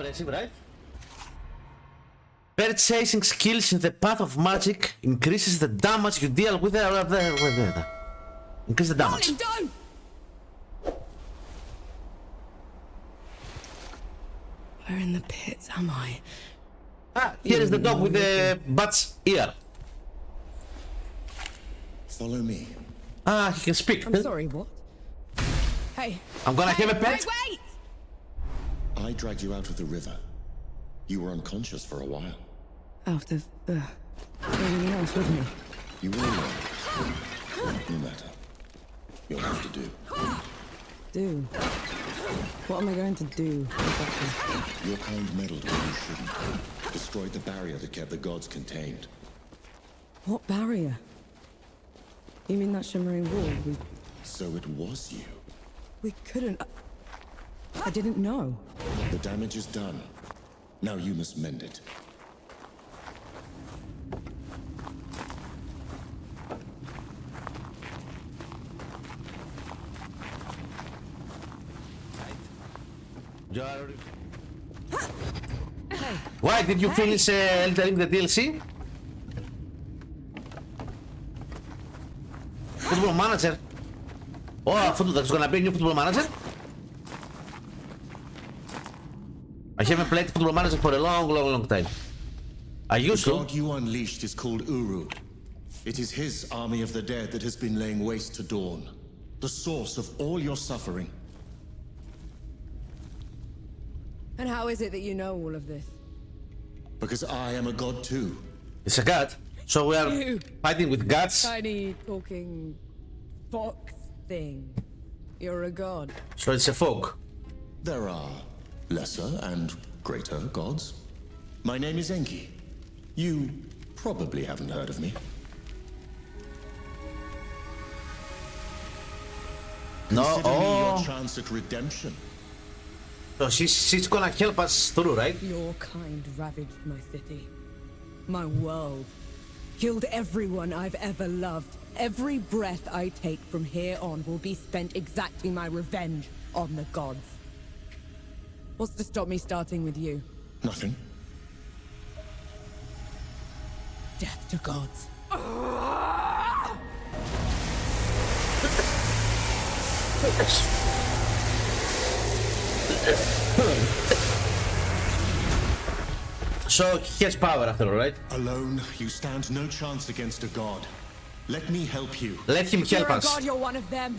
impressive, right? Purchasing skills in the path of magic increases the damage you deal with. Increase the damage. Don't! Where in the pits am I? Ah, here is the dog with the bat's ear. Follow me. Ah, he can speak. I'm sorry, what? Hey. I'm gonna have a pet. Wait! I dragged you out of the river. You were unconscious for a while. Out of, anything else with me? You were alone. No matter. You'll have to do. Do? What am I going to do, exactly? Your kind meddled when you shouldn't. Destroyed the barrier that kept the gods contained. What barrier? You mean that shimmering wall? So it was you. We couldn't... I didn't know. The damage is done. Now you must mend it. Why did you finish entering the DLC? Football manager. Oh, there's gonna be a new football manager. I haven't played football manager for a long time. I used to. The god you unleashed is called Uru. It is his army of the dead that has been laying waste to Dawn, the source of all your suffering. And how is it that you know all of this? Because I am a god too. It's a god. So we are fighting with gods. Tiny talking fox thing. You're a god. So it's a folk. There are lesser and greater gods. My name is Enki. You probably haven't heard of me. No, Consider me oh. your chance at redemption. So she's gonna help us through, right? Your kind ravaged my city, my world, killed everyone I've ever loved. Every breath I take from here on will be spent exacting my revenge on the gods. What's to stop me starting with you? Nothing. Death to gods. So he has power after all, right? Alone, you stand no chance against a god. Let me help you. Let him help You're us. a god, you're one of them.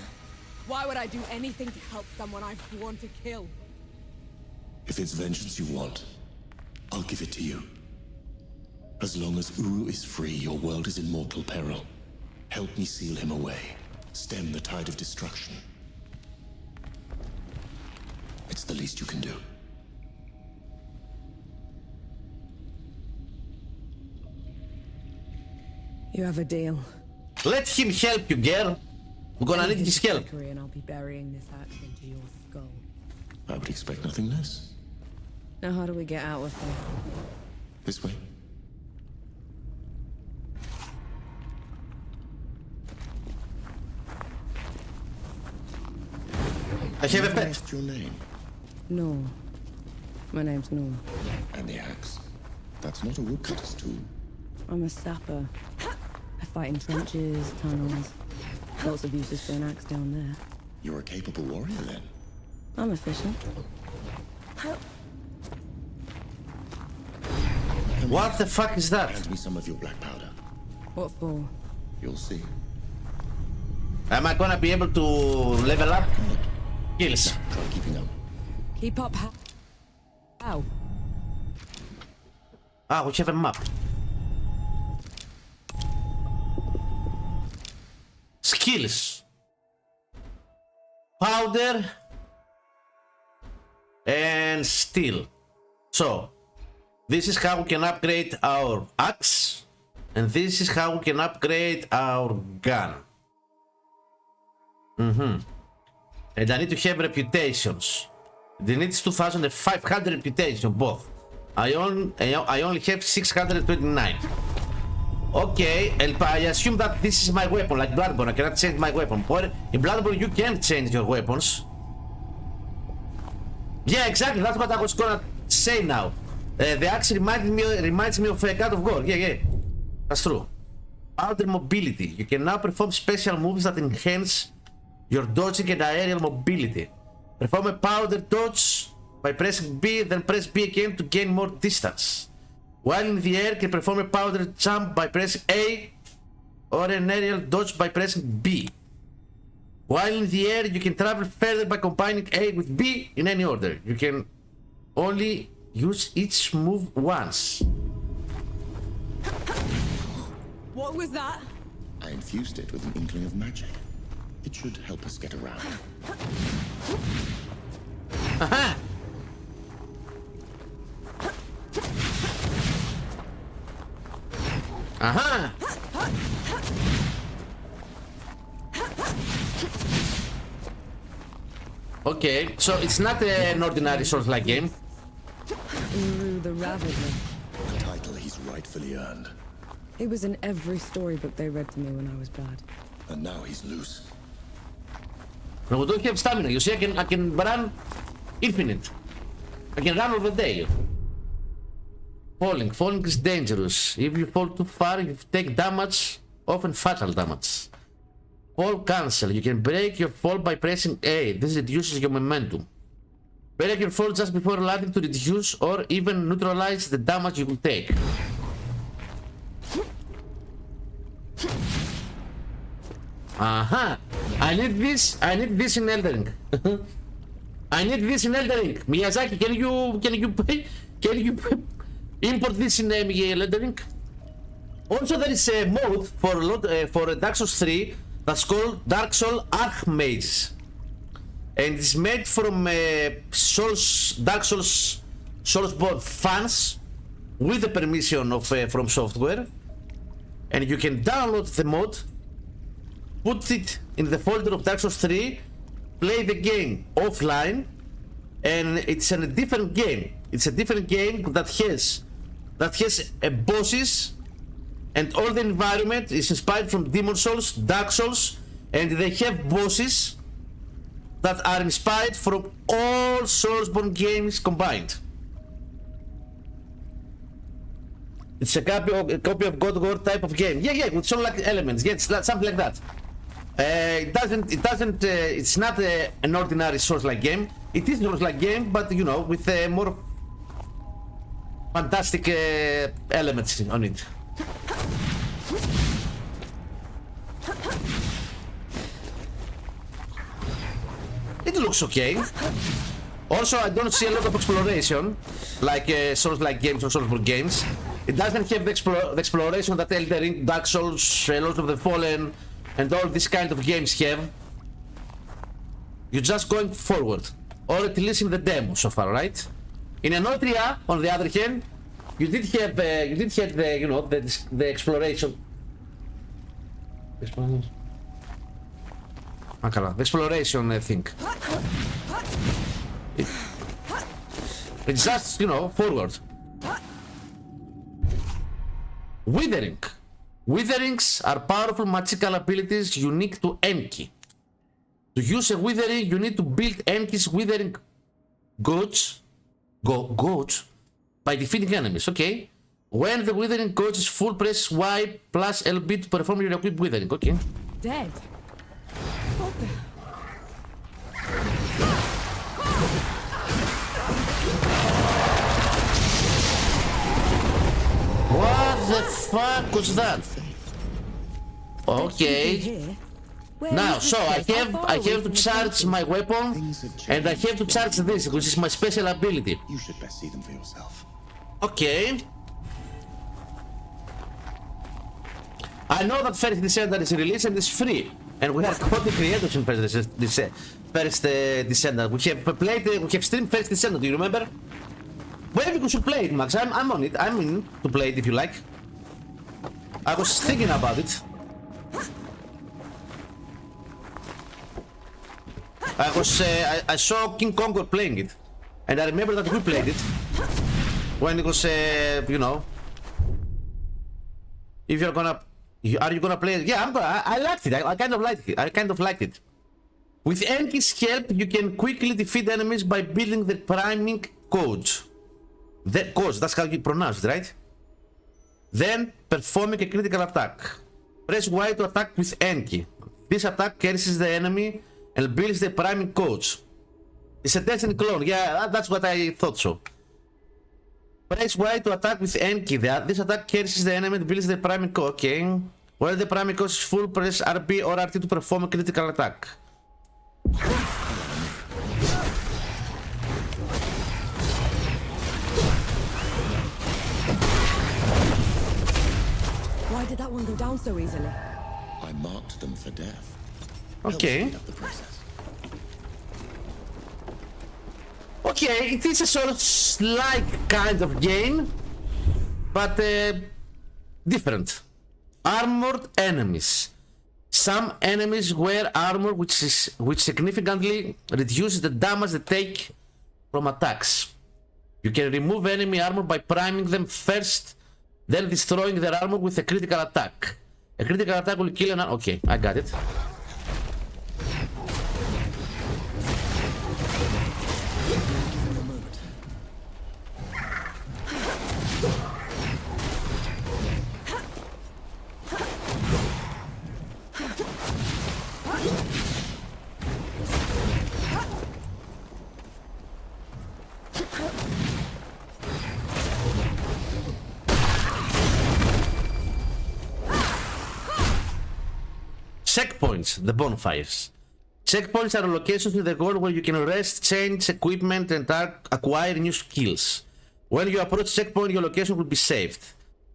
Why would I do anything to help someone I've sworn to kill? If it's vengeance you want, I'll give it to you. As long as Uru is free, your world is in mortal peril. Help me seal him away. Stem the tide of destruction. It's the least you can do. You have a deal. Let him help you, girl. We're gonna need his help. And I'll be burying this axe into your skull. I would expect nothing less. Now how do we get out of here? This way. I have a Never pet. asked your name. No. My name's Norm. And the axe. That's not a woodcutter's tool. I'm a sapper. I fight in trenches, tunnels. Lots of uses for an axe down there. You're a capable warrior then. I'm efficient. What the fuck is that? Hand me some of your black powder. What for? You'll see. Am I gonna be able to level up? Kills. Try keeping up. Keep up. How? Ah, we have a map. Skills. Powder. And steel. So, this is how we can upgrade our axe. And this is how we can upgrade our gun. And I need to have reputations. It needs 2,500 reputation, both. I only have 629. Okay, and I assume that this is my weapon, like Bloodborne. I cannot change my weapon. Or in Bloodborne, you can change your weapons. Yeah, exactly. That's what I was gonna say now. The axe reminds me of God of War. Yeah, that's true. Powder mobility. You can now perform special moves that enhance your dodging and aerial mobility. Perform a powder dodge by pressing B, then press B again to gain more distance. While in the air, can perform a powder jump by pressing A, or an aerial dodge by pressing B. While in the air, you can travel further by combining A with B in any order. You can only use each move once. What was that? I infused it with an inkling of magic. It should help us get around. Aha! Aha! Okay, so it's not an ordinary Souls-like game. Uru the Ravager. A title he's rightfully earned. It was in every storybook they read to me when I was bad. And now he's loose. No, we don't have stamina. You see, I can run infinite. I can run all the day. Falling is dangerous. If you fall too far, you take damage, often fatal damage. Fall cancel. You can break your fall by pressing A. This reduces your momentum. Break your fall just before landing to reduce or even neutralize the damage you will take. Aha! I need this in Elden Ring. I need this in Elden Ring. Miyazaki, can you import this in Elden Ring? Also, there is a mode for Dark Souls 3 that's called Dark Souls Archmages, and it's made from Dark Souls Soulsborne fans with the permission of From Software, and you can download the mod, put it in the folder of Dark Souls 3, play the game offline, and it's a different game. It's a different game that has bosses, and all the environment is inspired from Demon Souls, Dark Souls, and they have bosses that are inspired from all Soulsborne games combined. It's a copy of God of War type of game. Yeah, with Soul-like elements. Yeah, it's something like that. It's not an ordinary Souls-like game. It is a Souls-like game, but you know, with more fantastic elements on it. It looks okay. Also, I don't see a lot of exploration like Souls-like games or Soulsborne games. It doesn't have the exploration that Elden Ring, Dark Souls, Lords of the Fallen, and all these kind of games have. You're just going forward, or at least in the demo so far, right? In Enotria, on the other hand, you did have the you know the exploration. The exploration, I think. It's just, you know, forward. Withering. Witherings are powerful magical abilities unique to Enki. To use a withering, you need to build Enki's withering gauge by defeating enemies. Okay. When the withering gauge is full, press Y plus LB to perform your equipped withering. Okay. Dead. What the? What the fuck was that? Okay. Now, so I have to charge my weapon, and I have to charge this, which is my special ability. You should best see them for yourself. Okay. I know that First Descendant is released and it's free, and we have content creators in First Descendant. We have streamed First Descendant. Do you remember? Maybe we should play it, Max. I'm on it. I'm in to play it if you like. I was thinking about it. I saw King Kongor playing it, and I remember that we played it when it was, you know. If you're gonna, are you gonna play it? Yeah, I liked it. I kind of liked it. With Enki's help, you can quickly defeat enemies by building the priming codes. Then, cause, that's how you pronounce it, right? Then, performing a critical attack. Press Y to attack with N key. This attack curses the enemy and builds the priming coach. It's a Destiny clone, yeah, that's what I thought so. Press Y to attack with N key. This attack curses the enemy and builds the priming coach. Okay. While the priming coach is full, press RB or RT to perform a critical attack. Why did that one go down so easily? I marked them for death. Okay. Help speed up the process. Okay, it is a Souls-like kind of game, but different. Armored enemies. Some enemies wear armor which significantly reduces the damage they take from attacks. You can remove enemy armor by priming them first, then destroying their armor with a critical attack. A critical attack will kill an... Okay, I got it. Checkpoints, the bonfires. Checkpoints are locations in the world where you can rest, change equipment, and acquire new skills. When you approach checkpoint, your location will be saved.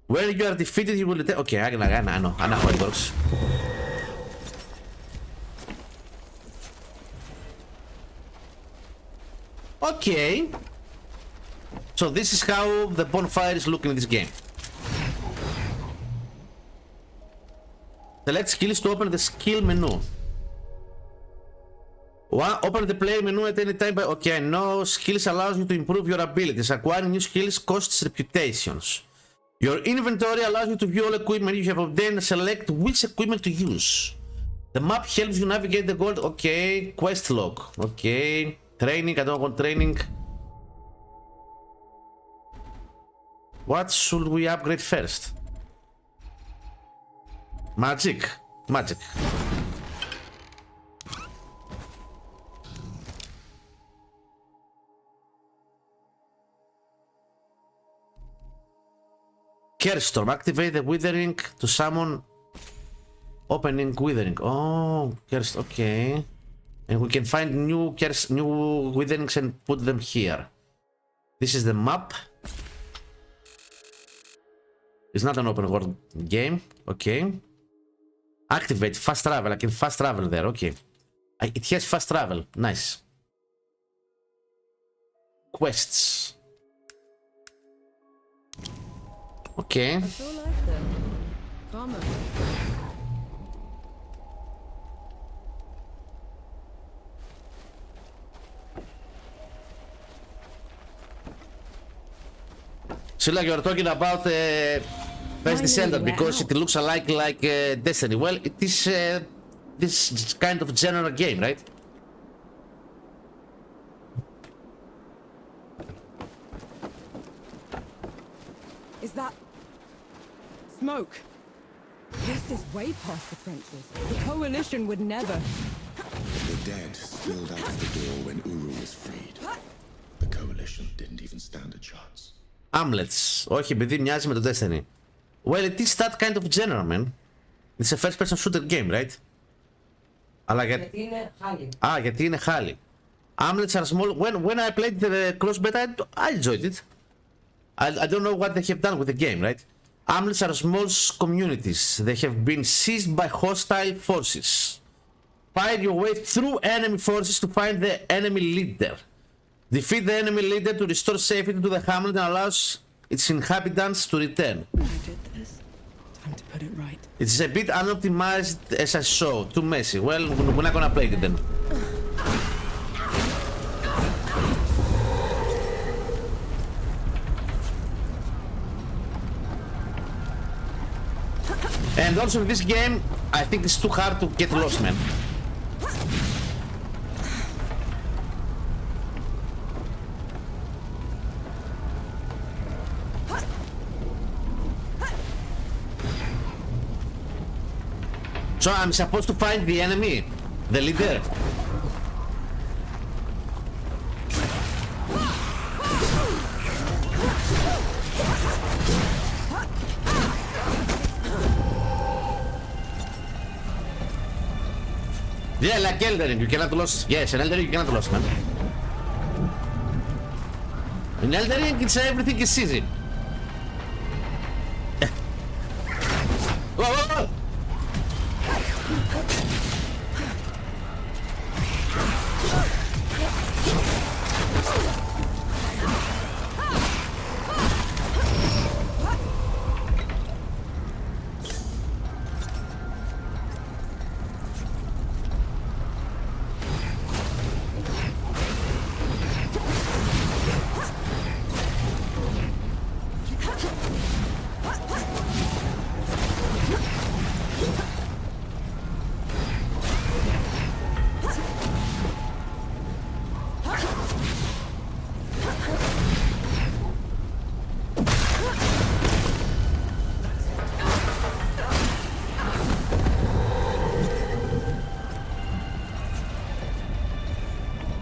When you are defeated, you will... Okay, I know how it works. Okay. So this is how the bonfire is looking in this game. Select skills to open the skill menu. Open the player menu at any time by... Okay, no. Skills allows you to improve your abilities. Acquiring new skills costs reputations. Your inventory allows you to view all equipment you have obtained and select which equipment to use. The map helps you navigate the gold. Okay, quest log. Okay, training. I don't want training. What should we upgrade first? Magic. Magic. Curse Storm. Activate the Withering to summon opening Withering. Oh, Curse. Okay. And we can find new Witherings and put them here. This is the map. It's not an open world game. Okay. Activate fast travel. I can fast travel there. Okay. It has fast travel. Nice. Quests. Okay. I feel like them. Karma. So like you're talking about First Descender because it looks like Destiny. Well, it is this kind of general game, right? Is that smoke? This is way past the trenches. The Coalition would never. The dead spilled out of the door when Uru was freed. The Coalition didn't even stand a chance. Amulets. Όχι, επειδή μοιάζει με το Destiny. Well, it is that kind of genre, man. It's a first person shooter game, right? Αλλά γιατί είναι χάλι. Γιατί είναι χάλι. Amulets are small. When I played the close beta, I enjoyed it. I don't know what they have done with the game, right? Amulets are small communities. They have been seized by hostile forces. Find your way through enemy forces to find the enemy leader. Defeat the enemy leader to restore safety to the hamlet and allows its inhabitants to return. I did this. Time to put it right. It's a bit unoptimized as I saw. Too messy. Well, we're not gonna play it then. And also in this game, I think it's too hard to get lost, man. So I'm supposed to find the enemy, the leader. Yeah, like Eldering, you cannot lose. Yes, in Eldering you cannot lose, man. In Eldering, it's everything is easy. Whoa, whoa, whoa.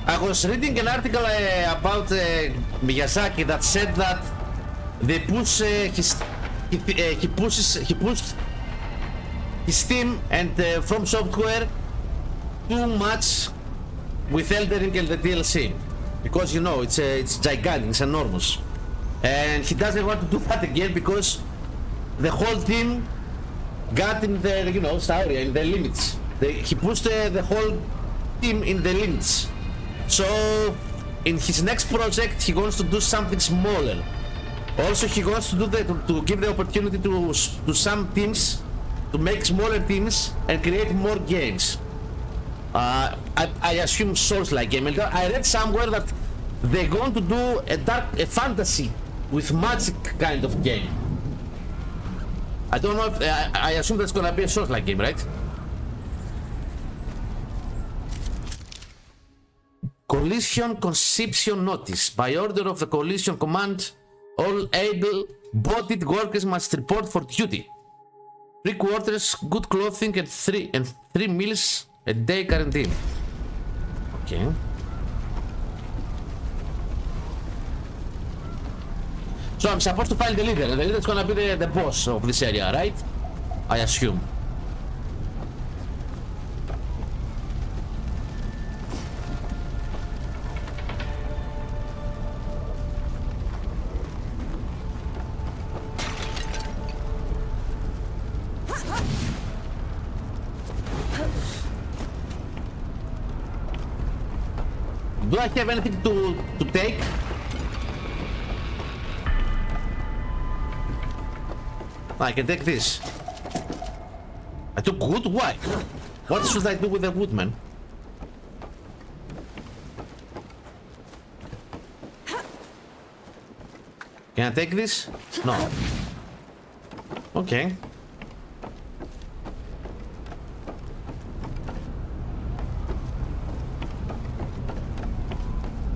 I was reading an article about Miyazaki that said that they push he pushed his team and From Software too much with Eldering and the DLC, because you know it's gigantic, it's enormous, and he doesn't want to do that again because the whole team got in the, you know, story in the limits. He pushed the whole team in the limits. So in his next project he wants to do something smaller. Also he wants to do to give the opportunity to some teams to make smaller teams and create more games. I assume Souls-like Game. I read somewhere that they're going to do a fantasy with magic kind of game. I don't know if I assume that's gonna be a Souls-like game, right? Collision Conception Notice. By order of the Collision Command, all able-bodied workers must report for duty. 3 quarters, good clothing, and 3 meals a day guaranteed. Okay. So I'm supposed to find the leader, and the leader is gonna be the boss of this area, right? I assume. Do I have anything to take? I can take this. I took wood? Why? What should I do with the wood, man? Can I take this? No. Okay.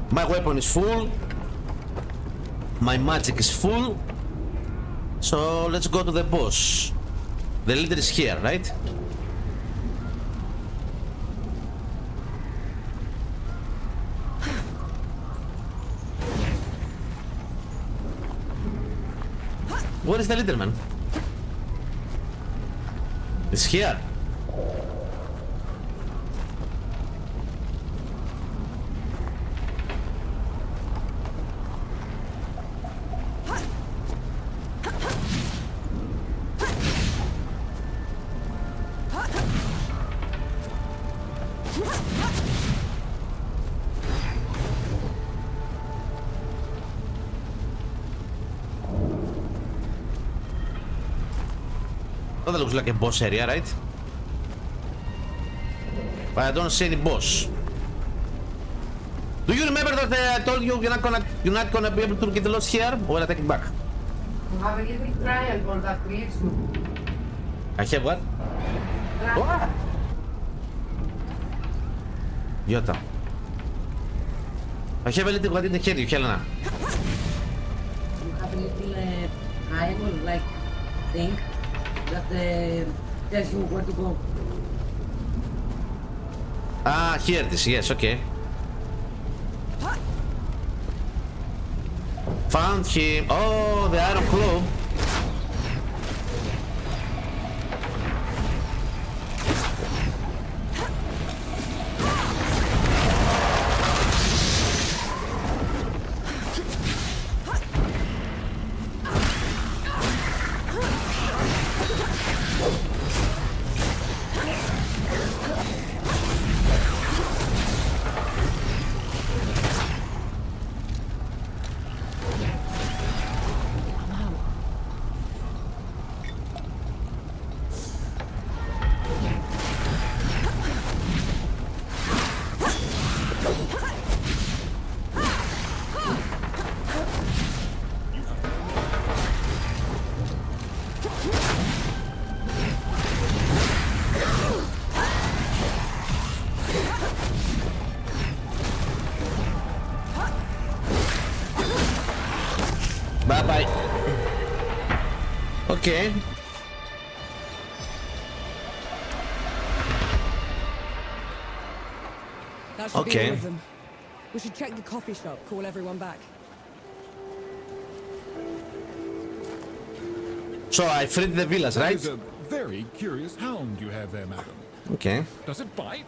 My weapon is full. My magic is full. So let's go to the boss. The leader is here, right? Where is the leader, man? It's here. That looks like a boss area, right? But I don't see any boss. Do you remember that I told you you're not gonna be able to get lost here? Or I take it back? You have a little trial for that glitch. I have what? What? Iota. I have a little what in the head, you Helena. You have a little triangle like thing that tells you where to go. Ah, here it is. Yes, okay. Found him. Oh, the iron claw. Bye-bye. Okay. That should be Okay. all of them. We should check the coffee shop, call everyone back. So I freed the villas, That right? is a very curious hound you have there, madam. Okay. Does it bite?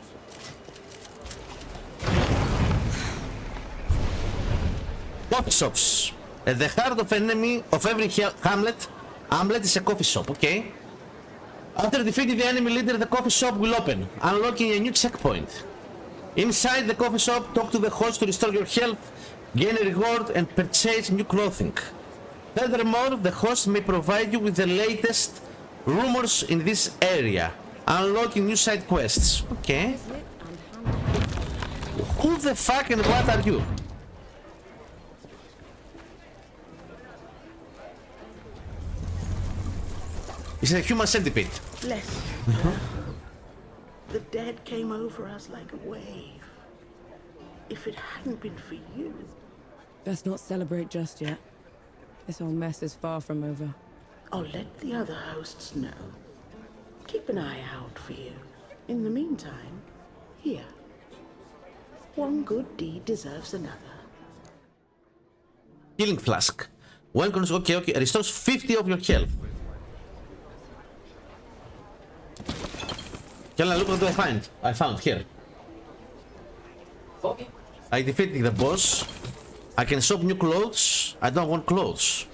Coffee shops. At the heart of every hamlet is a coffee shop, okay? After defeating the enemy leader, the coffee shop will open, unlocking a new checkpoint. Inside the coffee shop, talk to the host to restore your health, gain a reward, and purchase new clothing. Furthermore, the host may provide you with the latest rumors in this area, unlocking new side quests. Okay. Who the fuck and what are you? It's a human centipede. Bless you. The dead came over us like a wave. If it hadn't been for you... Best not celebrate just yet. This whole mess is far from over. I'll let the other hosts know. Keep an eye out for you. In the meantime, here. One good deed deserves another. Healing flask. When okay. Restores 50 of your health. Can I look what I found here. Okay. I defeated the boss. I can shop new clothes. I don't want clothes.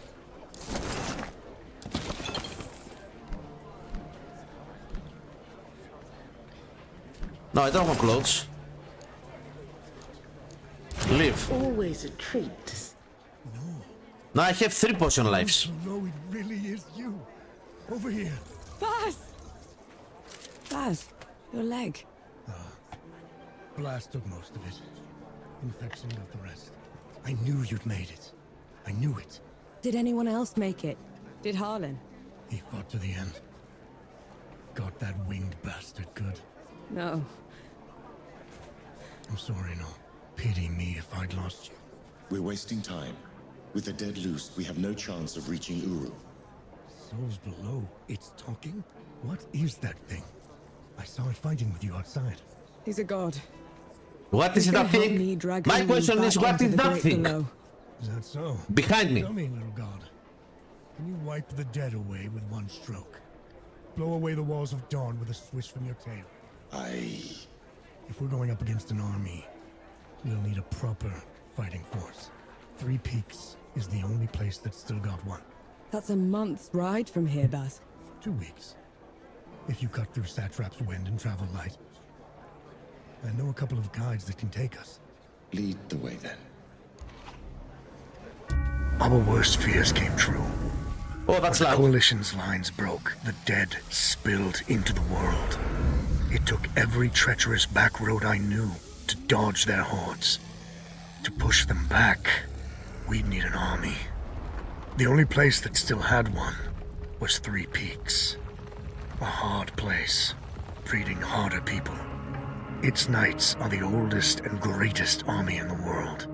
No, I don't want clothes. Leave. Always a treat. Now I have 3 potion lives. No, it really is you. Over here. Baz! Baz, your leg. Blast took most of it. Infection got the rest. I knew you'd made it. I knew it. Did anyone else make it? Did Harlan? He fought to the end. Got that winged bastard good. No. I'm sorry, no. Pity me if I'd lost you. We're wasting time. With the dead loose, we have no chance of reaching Uru. Souls below. It's talking? What is that thing? I saw it fighting with you outside. He's a god. What is He's that gonna help me thing? drag My you question back is, what into is the that great thing? below. Is that so? Behind me. Tell me, little god. Can you wipe the dead away with one stroke? Blow away the walls of dawn with a swish from your tail? If we're going up against an army, we'll need a proper fighting force. 3 Peaks is the only place that's still got one. That's a month's ride from here, Baz. 2 weeks. If you cut through Satrap's wind and travel light. I know a couple of guides that can take us. Lead the way then. Our worst fears came true. Oh, that's The loud. coalition's lines broke. The dead spilled into the world. It took every treacherous back road I knew to dodge their hordes. To push them back, we'd need an army. The only place that still had one was 3 Peaks. A hard place, breeding harder people. Its knights are the oldest and greatest army in the world.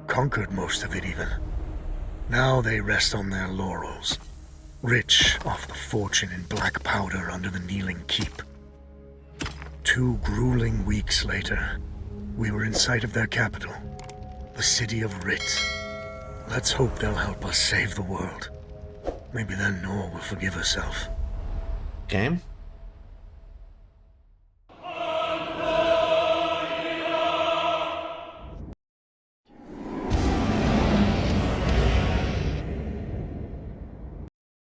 Conquered most of it even. Now they rest on their laurels, rich off the fortune in black powder under the kneeling keep. 2 grueling weeks later, we were in sight of their capital, the city of Rit. Let's hope they'll help us save the world. Maybe then Nor will forgive herself. Okay.